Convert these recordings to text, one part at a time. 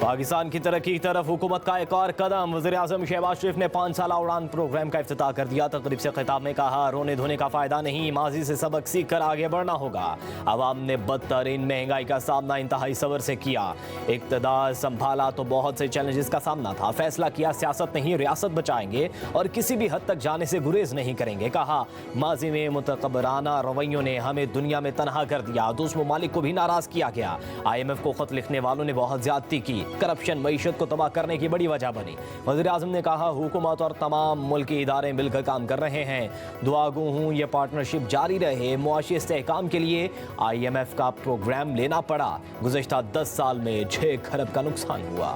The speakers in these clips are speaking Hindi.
पाकिस्तान की तरक्की की तरफ हुकूमत का एक और कदम। वज़ीर-ए-आज़म शहबाज शरीफ ने 5 साला उड़ान प्रोग्राम का इफ्तिताह कर दिया। तकरीब से खिताब में कहा, रोने धोने का फ़ायदा नहीं, माजी से सबक सीख कर आगे बढ़ना होगा। अवाम ने बदतरीन महंगाई का सामना इंतहाई सब्र से किया। इक़्तिदार संभाला तो बहुत से चैलेंजेस का सामना था। फैसला किया, सियासत नहीं रियासत बचाएंगे और किसी भी हद तक जाने से गुरेज नहीं करेंगे। कहा, माजी में मुतकब्बराना रवैयों ने हमें दुनिया में तनहा कर दिया। दूसरे ममालिक को भी नाराज किया गया। IMF को खत लिखने वालों ने बहुत ज्यादती की। करप्शन मईशत को तबाह करने की बड़ी वजह बनी। वज़ीर-ए-आज़म ने कहा, हुकूमत और तमाम मुल्की इदारे मिलकर काम कर रहे हैं। दुआगो हूँ ये पार्टनरशिप जारी रहे। मुआशी इस्तेहकाम के लिए IMF का प्रोग्राम लेना पड़ा। गुज़श्ता 10 साल में 6 खरब का नुकसान हुआ।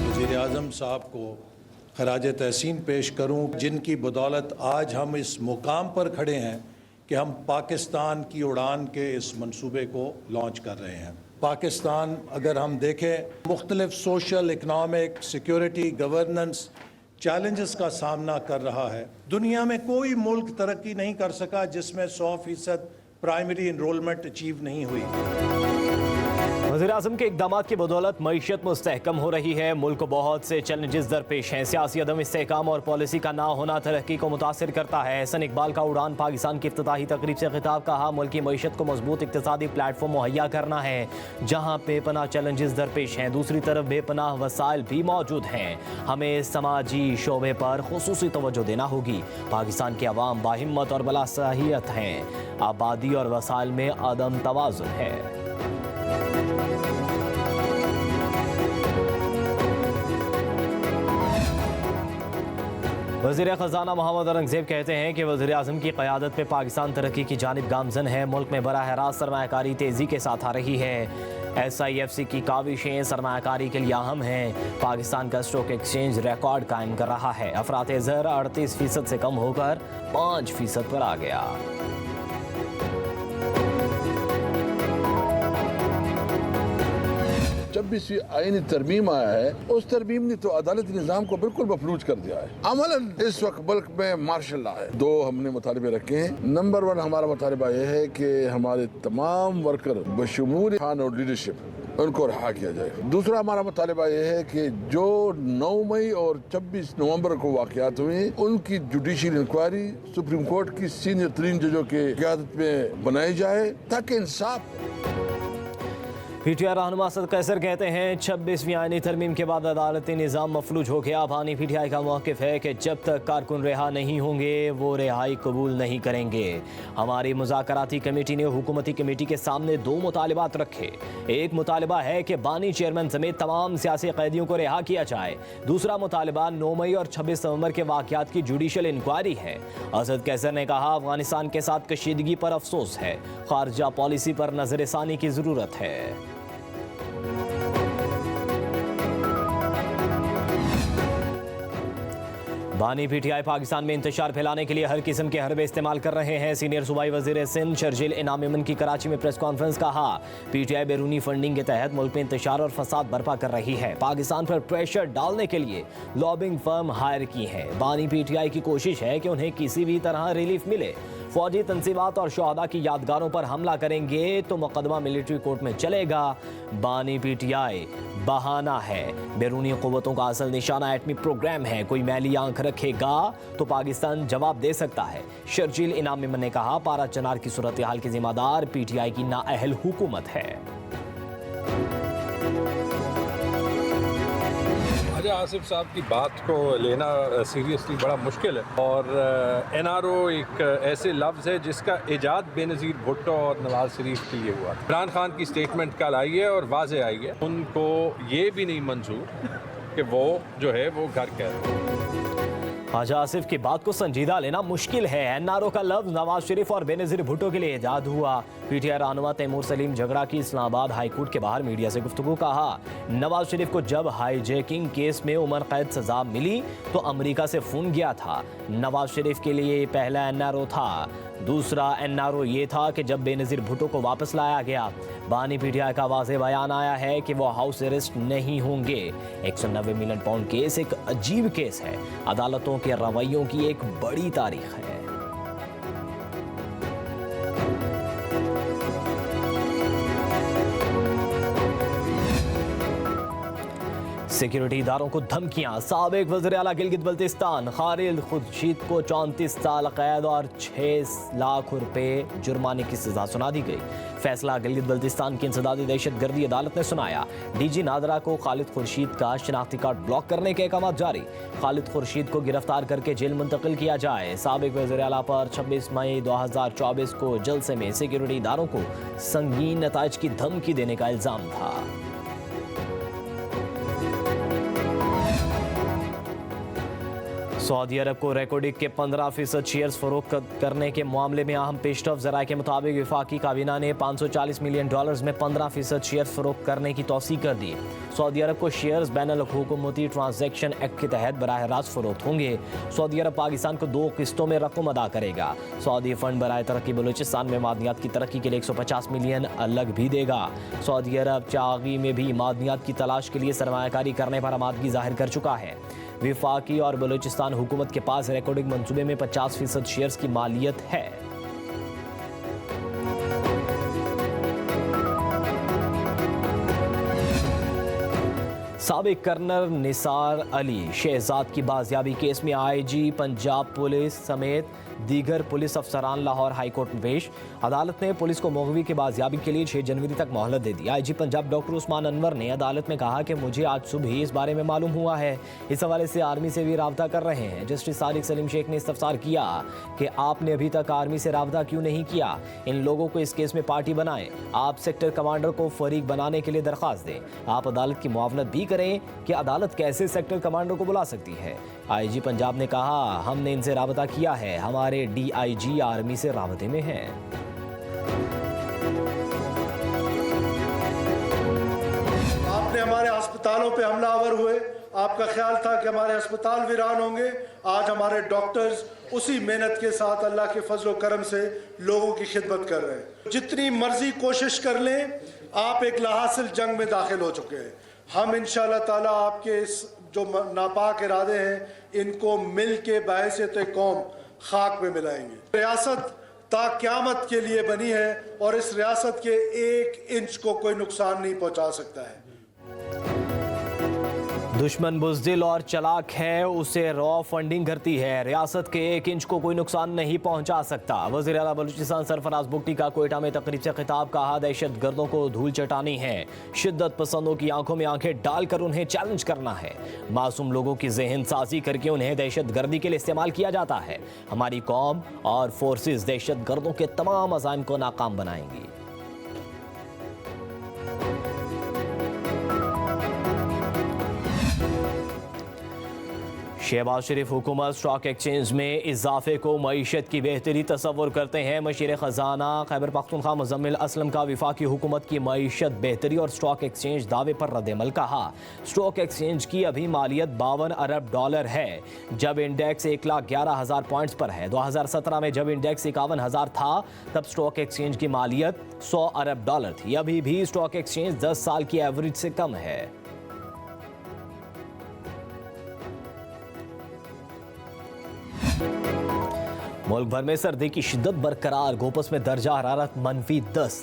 वज़ीर-ए-आज़म साहब को खराज तहसीन पेश करूं, जिनकी बदौलत आज हम इस मुकाम पर खड़े हैं कि हम पाकिस्तान की उड़ान के इस मंसूबे को लॉन्च कर रहे हैं। पाकिस्तान अगर हम देखें, मुख्तलिफ social, economic, security, governance challenges का सामना कर रहा है। दुनिया में कोई मुल्क तरक्की नहीं कर सका जिसमें 100% प्राइमरी इनरोलमेंट अचीव नहीं हुई। वज़ीर-ए-आज़म के इक़दामात की बदौलत मईशत मुस्तहकम हो रही है। मुल्क को बहुत से चैलेंजेस दरपेश हैं। सियासी अदम इस्तेहकाम और पॉलिसी का ना होना तरक्की को मुतासिर करता है। एहसन इकबाल का उड़ान पाकिस्तान की इफ्तिताही तकरीब से खिताब। कहा, मुल्क की मईशत को मजबूत इक़्तिसादी प्लेटफॉर्म मुहैया करना है जहाँ बेपनाह चैलेंजेस दरपेश हैं, दूसरी तरफ बेपनाह वसाइल भी मौजूद हैं। हमें समाजी शोबे पर खुसूसी तवज्जो देना होगी। पाकिस्तान के अवाम बाहिम्मत और बलासलाहियत हैं। आबादी और वसाइल में अदम तवाज़ुन है। वज़ीर ख़ज़ाना मोहम्मद औरंगज़ेब कहते हैं कि वज़ीर-ए-आज़म की क़यादत में पाकिस्तान तरक्की की जानिब गामज़न है। मुल्क में बराह रास्त सरमायाकारी तेज़ी के साथ आ रही है। SIFC की काविशें सरमायाकारी के लिए अहम हैं। पाकिस्तान का स्टॉक एक्सचेंज रिकॉर्ड कायम कर रहा है। अफरात ज़र 38% से कम होकर 5% पर आ गया। जब भी आईनी तरमीम आया है, उस तरमीम ने तो अदालती निज़ाम को बिल्कुल मफलूज कर दिया है। अमलन इस वक्त मुल्क में मार्शल लॉ है। 2 हमने मुतालिबे रखे हैं। नंबर 1 हमारा मुतालिबा यह है कि हमारे तमाम वर्कर बशमूल खान और लीडरशिप उनको रिहा किया जाए। दूसरा हमारा मुतालिबा यह है कि जो 9 मई और 26 नवंबर को वाक़यात हुए, उनकी जुडिशल इंक्वायरी सुप्रीम कोर्ट की सीनियर तरीन जजों के क़यादत में बनाई जाए ताकि इंसाफ। PTI रहनुमा असद कैसर कहते हैं, 26वीं आईनी तरमीम के बाद अदालती निज़ाम मफलूज हो गया। बानी PTI का मौक़िफ़ है कि जब तक कारकुन रिहा नहीं होंगे वो रिहाई कबूल नहीं करेंगे। हमारी मुज़ाकराती कमेटी ने हुकूमती कमेटी के सामने 2 मुतालिबात रखे। एक मुतालिबा है कि बानी चेयरमैन समेत तमाम सियासी कैदियों को रिहा किया जाए। दूसरा मुतालिबा 9 मई और 26 नवंबर के वाक़यात की जुडिशल इंक्वायरी है। असद कैसर ने कहा, अफगानिस्तान के साथ कशीदगी पर अफसोस है। खारजा पॉलिसी पर नज़रसानी की ज़रूरत है। बानी PTI पाकिस्तान में इंतशार फैलाने के लिए हर किस्म के हरबे इस्तेमाल कर रहे हैं। सीनियर सूबाई वज़ीर सिंध शर्जील इनाम इमन की कराची में प्रेस कॉन्फ्रेंस। कहा, PTI बैरूनी फंडिंग के तहत मुल्क में इंतशार और फसाद बर्पा कर रही है। पाकिस्तान पर प्रेशर डालने के लिए लॉबिंग फर्म हायर की है। बानी PTI की कोशिश है कि उन्हें किसी भी तरह रिलीफ मिले। फौजी तंसीबात और शहादा की यादगारों पर हमला करेंगे तो मुकदमा मिलिट्री कोर्ट में चलेगा। बानी PTI बहाना है। बैरूनी क़ुव्वतों का असल निशाना एटमी प्रोग्राम है। कोई मैली आंख रखेगा तो पाकिस्तान जवाब दे सकता है। शर्जील इनाम इमन ने कहा, पारा चनार की सूरत हाल की जिम्मेदार PTI की नाअहल हुकूमत है। आसिफ साहब की बात को लेना सीरियसली बड़ा मुश्किल है और NRO एक ऐसे लफ्ज़ है जिसका इजाद बेनज़ीर भुट्टो और नवाज शरीफ के लिए हुआ। इमरान खान की स्टेटमेंट कल आई है और वाज़े आई है, उनको ये भी नहीं मंजूर कि वो जो है वो घर कह। ख्वाजा आसिफ की बात को संजीदा लेना मुश्किल है। NRO का लफ्ज़ नवाज शरीफ और बेनज़ीर भुट्टो के लिए ईजाद हुआ। PTI रहनुमा तैमूर सलीम झगड़ा की इस्लामाबाद हाई कोर्ट के बाहर मीडिया से गुफ्तगू। कहा, नवाज शरीफ को जब हाईजैकिंग केस में उम्र कैद सजा मिली तो अमेरिका से फ़ोन गया था। नवाज शरीफ के लिए पहला NRO था। दूसरा NRO ये था कि जब बेनज़ीर भुट्टो को वापस लाया गया। बानी PTI का वाज़ेह बयान आया है कि वो हाउस अरेस्ट नहीं होंगे। 190 मिलियन पाउंड केस एक अजीब केस है। अदालतों के रवैयों की एक बड़ी तारीख है। सिक्योरिटी इदारों को धमकियां। साबिक वज़ीर आला गिलगित बल्तिस्तान खालिद खुर्शीद को 34 साल कैद और 6 लाख रुपए जुर्माने की सजा सुना दी गई। फैसला गिलगित बल्तिस्तान की इंसदादी दहशतगर्दी अदालत ने सुनाया। डीजी नादरा को खालिद खुर्शीद का शिनाख्ती कार्ड ब्लॉक करने के अहकाम जारी। खालिद खुर्शीद को गिरफ्तार करके जेल मुंतकिल किया जाए। साबिक वज़ीर आला पर 26 मई 2024 को जलसे में सिक्योरिटी इदारों को संगीन नताइज की धमकी देने का इल्जाम था। सऊदी अरब को रेकोडिक के 15% शेयर्स फरोख्त करने के मामले में अहम पेशरफ। ज़राए के मुताबिक वफाकी काबीना ने $540 मिलियन में 15% शेयर्स फरोख्त करने की तौसीक कर दी। सऊदी अरब को शेयर्स बैनुल हुकूमती ट्रांजैक्शन एक्ट के तहत बराह रास्त फरोख्त होंगे। सऊदी अरब पाकिस्तान को 2 किस्तों में रकम अदा करेगा। सऊदी फंड बराए तरक्की बलूचिस्तान में मादनियात की तरक्की के लिए 150 मिलियन अलग भी देगा। सऊदी अरब चागी में भी मादनियात की तलाश के लिए सरमायाकारी करने पर आमादगी जाहिर कर चुका है। वफाकी और बलूचिस्तान हुकूमत के पास रेकॉर्डिंग मंसूबे में 50% शेयर्स की मालियत है। साबिक कर्नल निसार अली शहजाद की बाजियाबी केस में आईजी पंजाब पुलिस समेत दीगर पुलिस अफसरान लाहौर हाई कोर्ट में पेश। अदालत ने पुलिस को मुगवी की बाजियाबी के लिए 6 जनवरी तक मोहलत दे दी। आईजी पंजाब डॉक्टर उस्मान अनवर ने अदालत में कहा कि मुझे आज सुबह ही इस बारे में मालूम हुआ है। इस हवाले से आर्मी से भी राब्ता कर रहे हैं। जस्टिस सादिक सलीम शेख ने इस्तफसार किया कि आपने अभी तक आर्मी से राब्ता क्यों नहीं किया। इन लोगों को इस केस में पार्टी बनाएं। आप सेक्टर कमांडर को फरीक बनाने के लिए दरख्वास्त दें। आप अदालत की मुआवनत भी करें कि अदालत कैसे सेक्टर कमांडर को बुला सकती है। आईजी पंजाब ने कहा, हमने इनसे राब्ता किया है, हमारे डीआईजी आर्मी से राब्ते में हैं। आपने हमारे अस्पतालों पे हमलावर हुए, आपका ख्याल था कि हमारे अस्पताल वीरान होंगे। आज हमारे डॉक्टर्स उसी मेहनत के साथ अल्लाह के फजल करम से लोगों की खिदमत कर रहे हैं। जितनी मर्जी कोशिश कर लें, आप एक लाहासिल जंग में दाखिल हो चुके हैं। हम इंशाअल्लाह ताला आपके इस जो नापाक इरादे हैं इनको मिल के बायसेत कौम खाक में मिलाएंगे। रियासत ता क़यामत के लिए बनी है और इस रियासत के 1 इंच को कोई नुकसान नहीं पहुंचा सकता है। दुश्मन बुज़दिल और चलाक है, उसे रॉ फंडिंग करती है। रियासत के 1 इंच को कोई नुकसान नहीं पहुंचा सकता। वज़ीर आला बलूचिस्तान सरफराज बुगटी का कोयटा में तकरीब से खिताब। कहा, दहशत गर्दों को धूल चटानी है, शिद्दत पसंदों की आंखों में आंखें डालकर उन्हें चैलेंज करना है। मासूम लोगों की जहन साजी करके उन्हें दहशत गर्दी के लिए इस्तेमाल किया जाता है। हमारी कौम और फोर्सेस दहशत गर्दों के तमाम अज़ाइम को नाकाम बनाएंगी। शहबाज शरीफ हुकूमत स्टॉक एक्सचेंज में इजाफे को मईशत की बेहतरी तस्वुर करते हैं। मशीर ख़जाना खैबर पख्तूनख्वा मुज़म्मिल असलम का वफाकी हुकूमत की मईशत बेहतरी और स्टॉक एक्सचेंज दावे पर रद्दअमल। कहा, स्टॉक एक्सचेंज की अभी मालियत $52 अरब है, जब इंडेक्स 1,11,000 पॉइंट्स पर है। 2017 में जब इंडेक्स 51,000 था तब स्टॉक एक्सचेंज की मालियत $100 अरब थी। अभी भी स्टॉक एक्सचेंज 10 साल की एवरेज से कम है। मुल्क भर में सर्दी की शिद्दत बरकरार। गोपस में दर्जा हरारत -10,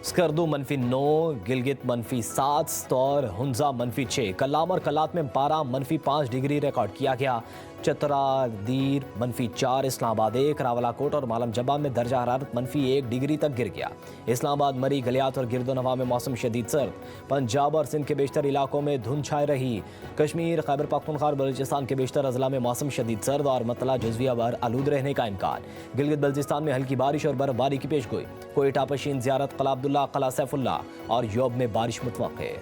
स्कर्दू -9, गिलगित -7 और हुंजा -6। कलाम और कलात में 12 -5 डिग्री रिकॉर्ड किया गया। चतरा दीर -4, इस्लामाबाद 1, रावलाकोट और मालम जब्बा में दर्जा हरारत -1 डिग्री तक गिर गया। इस्लामाबाद, मरी, गलियात और गिरदोनवा में मौसम शदीद सर्द। पंजाब और सिंध के बेशतर इलाकों में धुंध छाई रही। कश्मीर, खैबर पख्तूनख्वा और बलूचिस्तान के बेशतर अजला में मौसम शदीद सर्द और मतला जुज़विया बर आलूद रहने का इम्कान। गिलगित बल्तिस्तान में हल्की बारिश और बर्फबारी की पेशगोई। कोयटा, पशीन, ज़ियारत, क़ला अब्दुल्ला, क़ला सैफुल्ला और योब में बारिश मुतवक्के।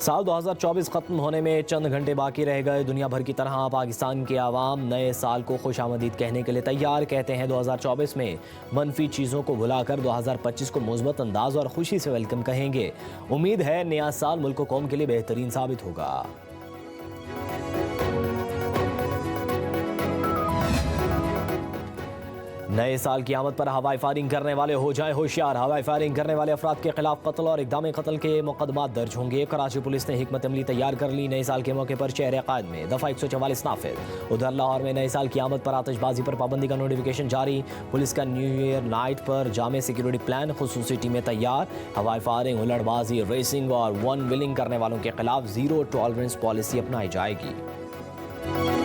साल 2024 खत्म होने में चंद घंटे बाकी रह गए। दुनिया भर की तरह पाकिस्तान के आवाम नए साल को खुशामदीद कहने के लिए तैयार। कहते हैं 2024 में मनफी चीज़ों को भुलाकर 2025 को मुस्बत अंदाज और खुशी से वेलकम कहेंगे। उम्मीद है नया साल मुल्क कौम के लिए बेहतरीन साबित होगा। नए साल की आमद पर हवाई फायरिंग करने वाले हो जाए होशियार। हवाई फायरिंग करने वाले अफराद के खिलाफ कत्ल और इक़दाम कत्ल के मुकदमात दर्ज होंगे। कराची पुलिस ने हिकमत अमली तैयार कर ली। नए साल के मौके पर शहर क़ायद में दफ़ा 144 नाफिज। उधर लाहौर में नए साल की आमद पर आतिशबाजी पर पाबंदी का नोटिफिकेशन जारी। पुलिस का न्यू ईयर नाइट पर जामे सिक्योरिटी प्लान, खुसूसी टीमें तैयार। हवाई फायरिंग, हुल्लड़बाजी, रेसिंग और वन विलिंग करने वालों के खिलाफ ज़ीरो टॉलरेंस पॉलिसी अपनाई जाएगी।